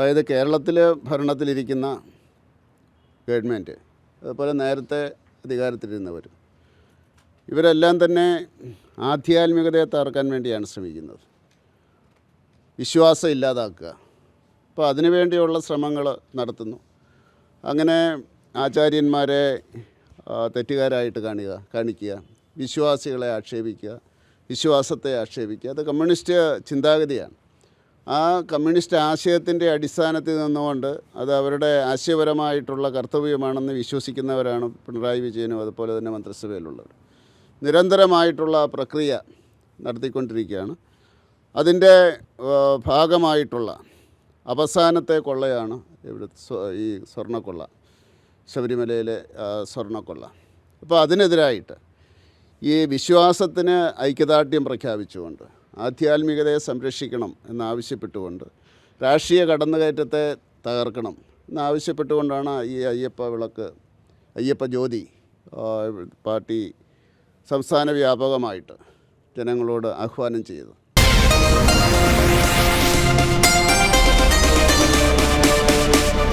അതായത് കേരളത്തിൽ ഭരണത്തിലിരിക്കുന്ന ഗവൺമെൻറ്, അതുപോലെ നേരത്തെ അധികാരത്തിലിരുന്നവർ, ഇവരെല്ലാം തന്നെ ആധ്യാത്മികതയെ തകർക്കാൻ വേണ്ടിയാണ് ശ്രമിക്കുന്നത്, വിശ്വാസം ഇല്ലാതാക്കുക. അപ്പോൾ അതിനുവേണ്ടിയുള്ള ശ്രമങ്ങൾ നടത്തുന്നു. അങ്ങനെ ആചാര്യന്മാരെ തെറ്റുകാരായിട്ട് കാണിക്കുക, വിശ്വാസികളെ ആക്ഷേപിക്കുക, വിശ്വാസത്തെ ആക്ഷേപിക്കുക. അത് കമ്മ്യൂണിസ്റ്റ് ചിന്താഗതിയാണ്. ആ കമ്മ്യൂണിസ്റ്റ് ആശയത്തിൻ്റെ അടിസ്ഥാനത്തിൽ നിന്നുകൊണ്ട് അത് അവരുടെ ആശയപരമായിട്ടുള്ള കർത്തവ്യമാണെന്ന് വിശ്വസിക്കുന്നവരാണ് പിണറായി വിജയനും അതുപോലെ തന്നെ മന്ത്രിസഭയിലുള്ളവർ. നിരന്തരമായിട്ടുള്ള പ്രക്രിയ നടത്തിക്കൊണ്ടിരിക്കുകയാണ്. അതിൻ്റെ ഭാഗമായിട്ടുള്ള അവസാനത്തെ കൊള്ളയാണ് ഈ സ്വർണ്ണക്കൊള്ള, ശബരിമലയിലെ സ്വർണ്ണക്കൊള്ള. അപ്പോൾ അതിനെതിരായിട്ട് ഈ വിശ്വാസത്തിന് ഐക്യദാർഢ്യം പ്രഖ്യാപിച്ചുകൊണ്ട്, ആധ്യാത്മികതയെ സംരക്ഷിക്കണം എന്നാവശ്യപ്പെട്ടുകൊണ്ട്, രാഷ്ട്രീയ കടന്നുകയറ്റത്തെ തകർക്കണം എന്നാവശ്യപ്പെട്ടുകൊണ്ടാണ് ഈ അയ്യപ്പ ജ്യോതി പാർട്ടി സംസ്ഥാന വ്യാപകമായിട്ട് ജനങ്ങളോട് ആഹ്വാനം ചെയ്തത്.